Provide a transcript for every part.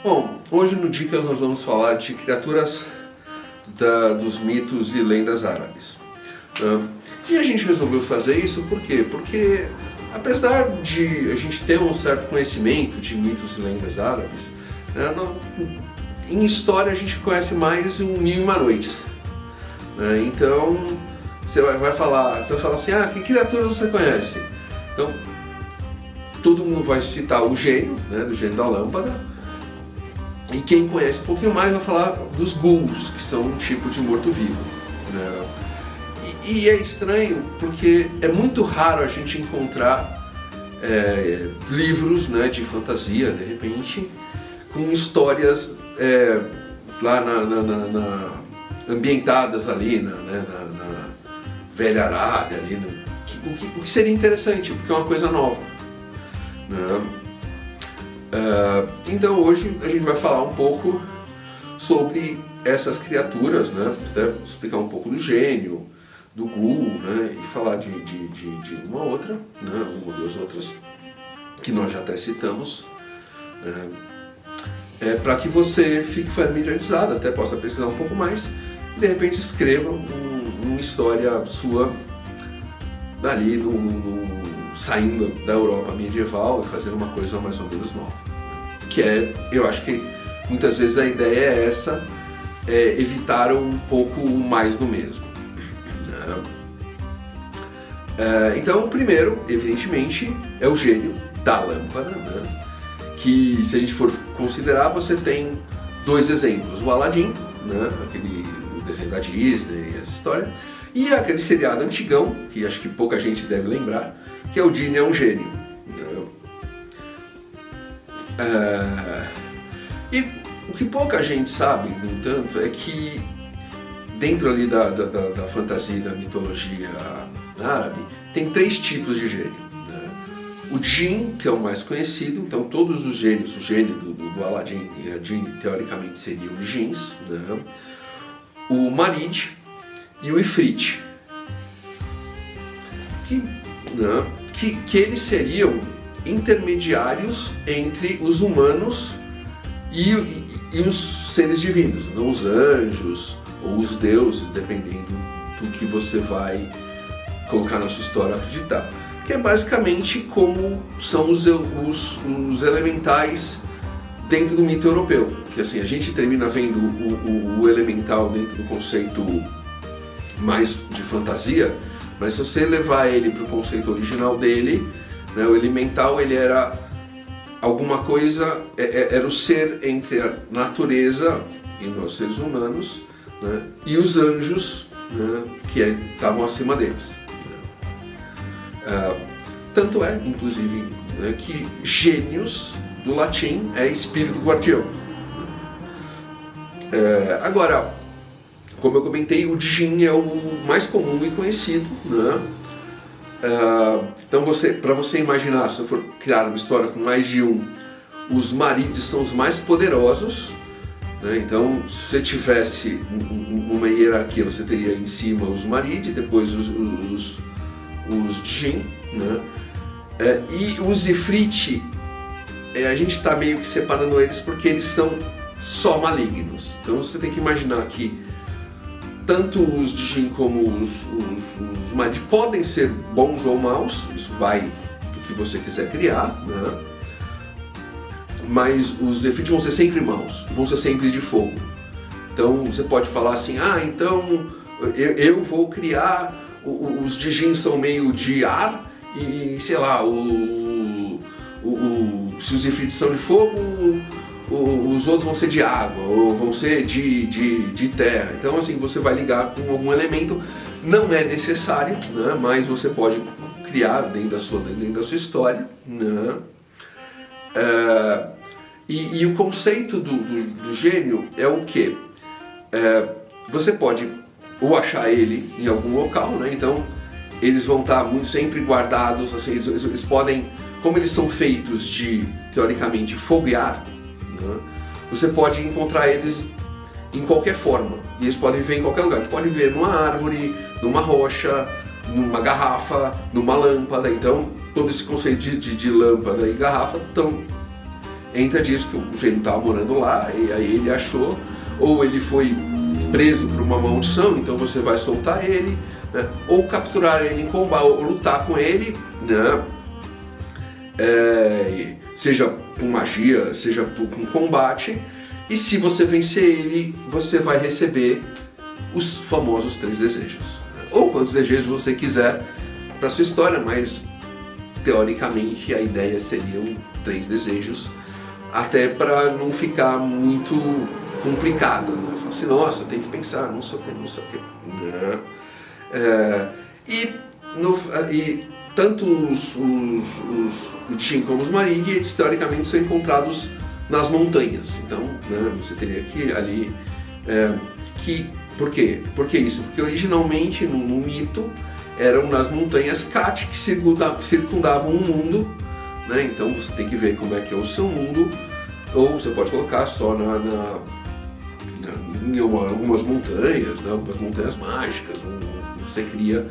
Bom, hoje no Dicas nós vamos falar de criaturas dos mitos e lendas árabes. E a gente resolveu fazer isso por quê? Porque apesar de a gente ter um certo conhecimento de mitos e lendas árabes, em história a gente conhece mais um Mil e Uma Noites. Então você vai falar assim, que criaturas você conhece? Então todo mundo vai citar o gênio, do gênio da lâmpada. E quem conhece um pouquinho mais vai falar dos ghouls, que são um tipo de morto-vivo. E é estranho porque é muito raro a gente encontrar livros de fantasia, de repente, com histórias lá ambientadas ali na velha Arábia, ali, o que seria interessante, porque é uma coisa nova. Então hoje a gente vai falar um pouco sobre essas criaturas, até explicar um pouco do gênio, do ghoul, e falar de uma outra, uma ou duas outras que nós já até citamos, para que você fique familiarizado, até possa pesquisar um pouco mais e de repente escreva uma história sua dali saindo da Europa medieval e fazendo uma coisa mais ou menos nova. Eu acho que muitas vezes a ideia é essa, evitar um pouco mais do mesmo. Então, o primeiro, evidentemente, é o gênio da lâmpada, que, se a gente for considerar, você tem dois exemplos: o Aladdin, aquele desenho da Disney, essa história, e aquele seriado antigão, que acho que pouca gente deve lembrar, que é o Genie é um Gênio. E o que pouca gente sabe, no entanto, é que dentro ali da fantasia e da mitologia árabe, tem três tipos de gênio. O Jinn, que é o mais conhecido, então todos os gênios, o gênio do Aladdin e a Jinn, teoricamente seriam Jinns, o Marid e o Ifrit, que eles seriam intermediários entre os humanos e os seres divinos, então os anjos ou os deuses, dependendo do que você vai colocar na sua história acreditar. Que é basicamente como são os elementais dentro do mito europeu. Que assim, a gente termina vendo o elemental dentro do conceito mais de fantasia, mas se você levar ele para o conceito original dele, o elemental ele era alguma coisa, era o ser entre a natureza e nós seres humanos, e os anjos, que estavam acima deles. Tanto é, inclusive, que gênios do latim é espírito guardião. Agora, como eu comentei, o Jinn é o mais comum e conhecido, então para você imaginar, se eu for criar uma história com mais de um, os Marids são os mais poderosos, então se você tivesse uma hierarquia, você teria em cima os Marid, depois os Jinn, e os Ifrit, a gente está meio que separando eles porque eles são só malignos. Então você tem que imaginar que tanto os Jinn como os Marid podem ser bons ou maus, isso vai do que você quiser criar, mas os Ifrit vão ser sempre maus, vão ser sempre de fogo. Então você pode falar assim, então eu vou criar, os Jinn são meio de ar e sei lá, se os Ifrit são de fogo, os outros vão ser de água ou vão ser de terra. Então assim, você vai ligar com algum elemento, não é necessário, mas você pode criar dentro da sua história. E o conceito do gênio é o quê? Você pode ou achar ele em algum local, então eles vão estar sempre guardados, assim, eles podem, como eles são feitos de, teoricamente, fogo e ar, você pode encontrar eles em qualquer forma, e eles podem viver em qualquer lugar. Você pode ver numa árvore, numa rocha, numa garrafa, numa lâmpada. Então todo esse conceito de lâmpada e garrafa estão entra disso que o gênio estava morando lá e aí ele achou, ou ele foi preso por uma maldição, então você vai soltar ele, né? Ou capturar ele em combate, ou lutar com ele, né? Seja com magia, seja com combate, e se você vencer ele, você vai receber os famosos 3 desejos, né? Ou quantos desejos você quiser para sua história, mas teoricamente a ideia seriam 3 desejos, até para não ficar muito complicado, né? Fala assim, nossa, tem que pensar, não sei o que, não sei o que, né? E tanto o Jin como os Marigi, eles teoricamente são encontrados nas montanhas. Então, né, você teria que ali... Por quê? Por que isso? Porque originalmente, no mito, eram nas montanhas Kat que circundavam o mundo, né? Então você tem que ver como é que é o seu mundo, ou você pode colocar só em algumas montanhas, né? Algumas montanhas mágicas, você cria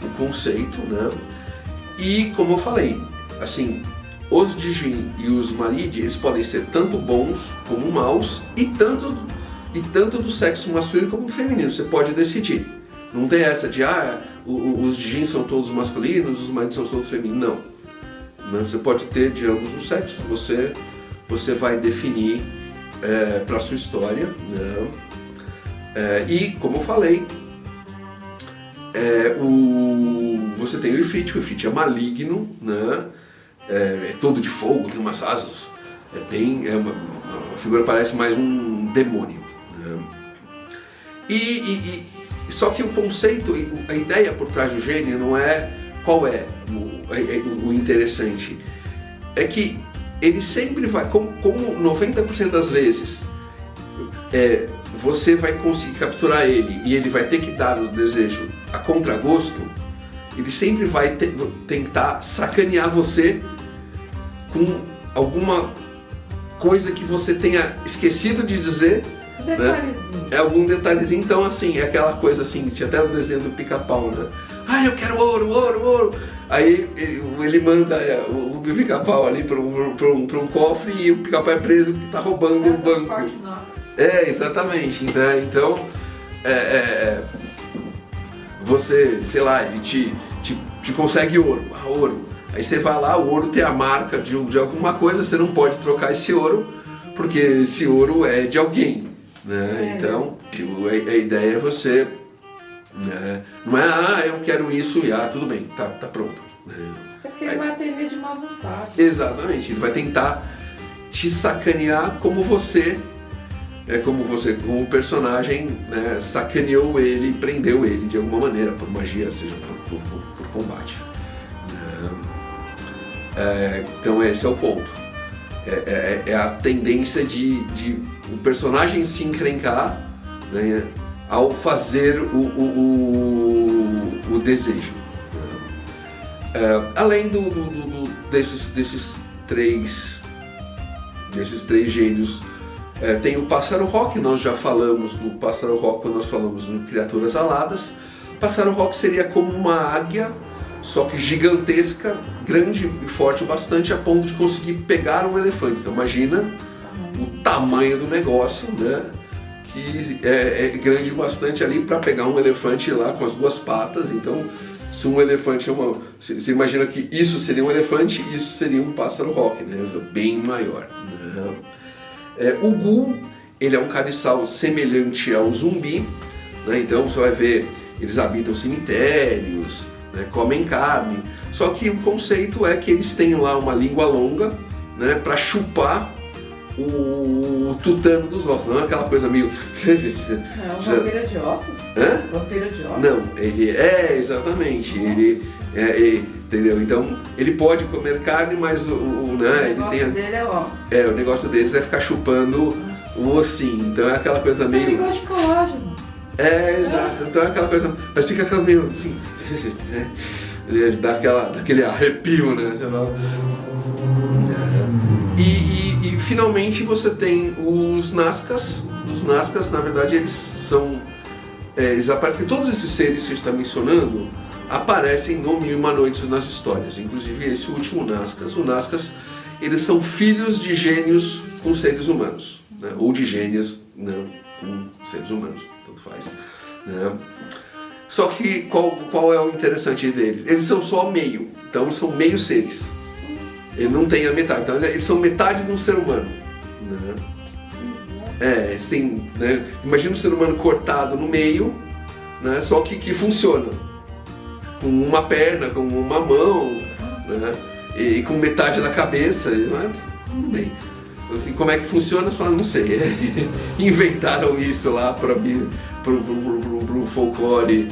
o conceito, né? E como eu falei, assim, os Dijin e os Maridi, eles podem ser tanto bons como maus, e tanto do sexo masculino como do feminino, você pode decidir. Não tem essa de, os Dijin são todos masculinos, os Maridi são todos femininos, não. Você pode ter de ambos os sexos, você vai definir para a sua história, né? E, como eu falei, você tem o Ifrit é maligno, né? É todo de fogo, tem umas asas, uma figura parece mais um demônio, né? Só que o conceito, a ideia por trás do gênio não é qual é o interessante, é que ele sempre vai, como 90% das vezes, você vai conseguir capturar ele e ele vai ter que dar o desejo a contragosto, ele sempre vai tentar sacanear você com alguma coisa que você tenha esquecido de dizer, detalhezinho. Né? Algum detalhezinho. Então, assim, é aquela coisa assim, tinha até o desenho do Pica-Pau, né? Eu quero ouro, ouro, ouro. Aí ele manda o Pica-Pau ali para um cofre e o Pica-Pau é preso porque está roubando um banco. Exatamente. Né? Então, você, sei lá, ele te consegue ouro. Aí você vai lá, o ouro tem a marca de alguma coisa, você não pode trocar esse ouro, porque esse ouro é de alguém, né? Então, a ideia é você, né? Não é, eu quero isso e tudo bem, tá pronto. Porque ele vai atender de má vontade. Exatamente, ele vai tentar te sacanear como o personagem, né, sacaneou ele, prendeu ele de alguma maneira, por magia, seja por combate. Então esse é o ponto. É a tendência de o personagem se encrencar, né, ao fazer o desejo. Além desses três gênios, tem o Pássaro Rock. Nós já falamos do Pássaro Rock quando nós falamos de Criaturas Aladas. Pássaro Rock seria como uma águia, só que gigantesca, grande e forte bastante a ponto de conseguir pegar um elefante. Então imagina o tamanho do negócio, né? Que é grande bastante ali para pegar um elefante lá com as 2 patas. Então, se um elefante você imagina que isso seria um elefante, isso seria um Pássaro Rock, né? Bem maior, né? O Ghoul, ele é um caniçal semelhante ao zumbi, né? Então você vai ver, eles habitam cemitérios, né? Comem carne, só que o conceito é que eles têm lá uma língua longa, né? Para chupar o tutano dos ossos, não é aquela coisa meio... vampiro de ossos? Vampiro de ossos? Não, ele exatamente, entendeu? Então, ele pode comer carne, mas o negócio dele é ossos. O negócio deles é ficar chupando o ossinho, então é aquela coisa meio... Ele gosta de colágeno. Exato, então é aquela coisa, mas fica aquela meio assim, dá aquele arrepio, né? Você fala... E finalmente você tem os Nazcas. Os Nazcas, na verdade, eles são... eles aparecem, todos esses seres que a gente está mencionando aparecem no Mil e Uma Noites nas histórias. Inclusive esse último Nazcas. O Nazcas, eles são filhos de gênios com seres humanos, né? Ou de gênias, né, com seres humanos, tanto faz, né? Só que qual é o interessante deles? Eles são só meio, então eles são meio seres. Ele não tem a metade, então eles são metade de um ser humano, né? Eles têm, né? Imagina um ser humano cortado no meio, né? Só que funciona, com uma perna, com uma mão, né? E com metade da cabeça, mas tudo bem. Assim, como é que funciona? Você fala, não sei. Inventaram isso lá pro folclore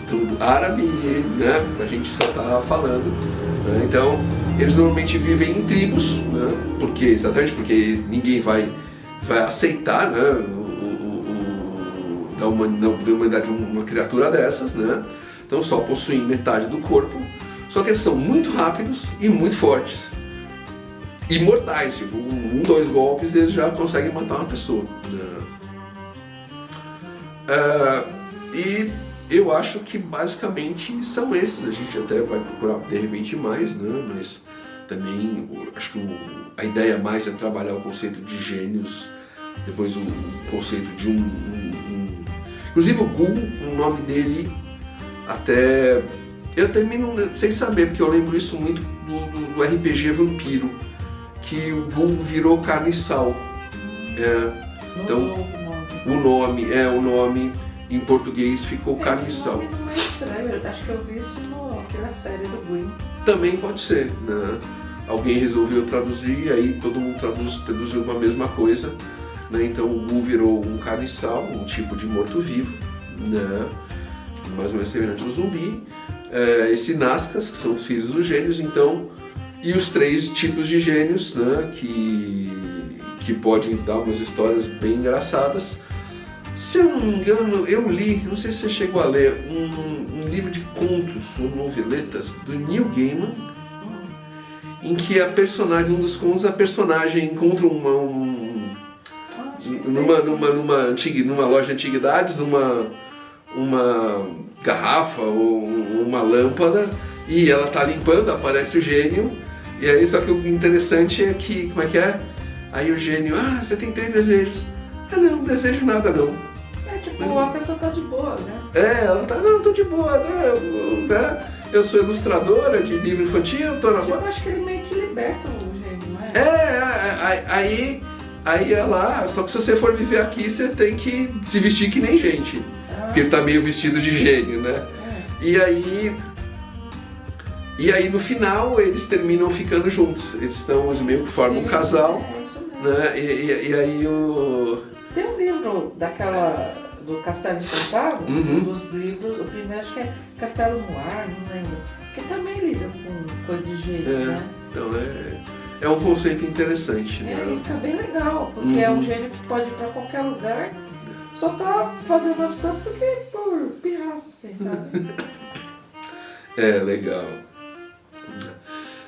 do árabe, né? A gente só tá falando, né? Então, eles normalmente vivem em tribos, né? Exatamente porque ninguém vai aceitar, né? Da humanidade uma criatura dessas, né? Então só possuem metade do corpo, só que eles são muito rápidos e muito fortes. E mortais, tipo, 2 golpes eles já conseguem matar uma pessoa, né? E eu acho que basicamente são esses. A gente até vai procurar de repente mais, né? Mas também acho que a ideia mais é trabalhar o conceito de gênios, depois o conceito de inclusive o Ghoul, o nome dele até eu termino sem saber, porque eu lembro isso muito do RPG Vampiro, que o Ghoul virou carniçal. Então o nome em português ficou carniçal. Esse nome não é estranho, eu acho que eu vi isso naquela série do Green. Também pode ser, né? Alguém resolveu traduzir e aí todo mundo traduziu uma mesma coisa, né? Então o Ghoul virou um carniçal, um tipo de morto-vivo, né? Mais ou menos semelhante ao zumbi. Esse Nazcas, que são os filhos dos gênios, então, e os 3 tipos de gênios, né? Que podem dar umas histórias bem engraçadas. Se eu não me engano, eu li, não sei se você chegou a ler, um livro de contos ou noveletas do Neil Gaiman, em que um dos contos, a personagem encontra numa loja de antiguidades, uma garrafa ou uma lâmpada, e ela tá limpando, aparece o gênio, e aí só que o interessante é que, como é que é? Aí o gênio, você tem 3 desejos. Não desejo nada não. A pessoa tá de boa, né? Ela tá, não, tô de boa, né? Eu sou ilustradora de livro infantil, tô na boa. Eu acho que ele meio que liberta o gênio, não é? Aí ela, só que se você for viver aqui, você tem que se vestir que nem gente. Porque ele tá meio vestido de gênio, né? E aí no final eles terminam ficando juntos. Eles meio que formam um casal, né? E aí Tem um livro do Castelo Encantado, um dos livros, o primeiro acho que é Castelo no Ar, não lembro, que também lida com coisa de gênio, né? Então é um conceito interessante, né? E fica bem legal, porque é um gênio que pode ir pra qualquer lugar, só tá fazendo as coisas por pirraça, assim, sabe? Legal.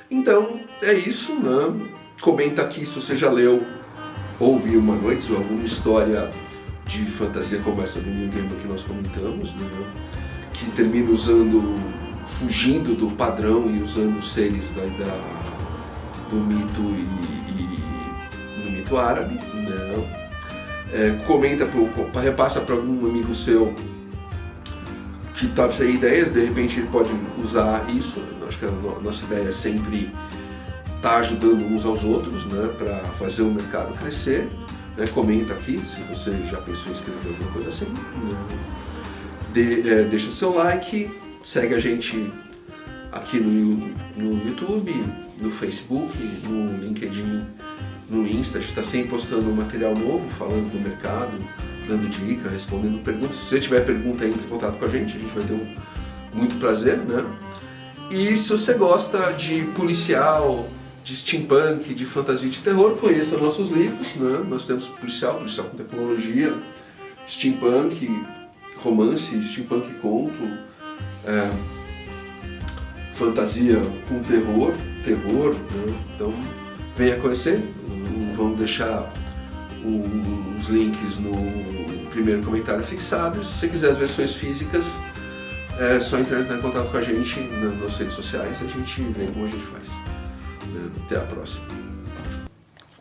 Então, é isso, né? Comenta aqui se você já leu ou Mil e Uma Noites, ou alguma história de fantasia como essa do Neil Gaiman que nós comentamos, né? Que termina fugindo do padrão e usando seres do mito do mito árabe, né? Repassa para algum amigo seu que está sem ideias, de repente ele pode usar isso. Acho que a nossa ideia é sempre estar ajudando uns aos outros, né, para fazer o mercado crescer. Né? Comenta aqui se você já pensou em escrever alguma coisa assim. Né? Deixa seu like, segue a gente aqui no YouTube, no Facebook, no LinkedIn, no Insta. A gente está sempre postando material novo, falando do mercado, dando dica, respondendo perguntas. Se você tiver pergunta, entre em contato com a gente vai ter muito prazer, né? E se você gosta de policial, de steampunk, de fantasia e de terror, conheça nossos livros, né? Nós temos policial com tecnologia, steampunk, romance, steampunk conto, fantasia com terror, né? Então venha conhecer. Vamos deixar os links no primeiro comentário fixado. E se você quiser as versões físicas, é só entrar em contato com a gente nas redes sociais, a gente vê como a gente faz. Até a próxima.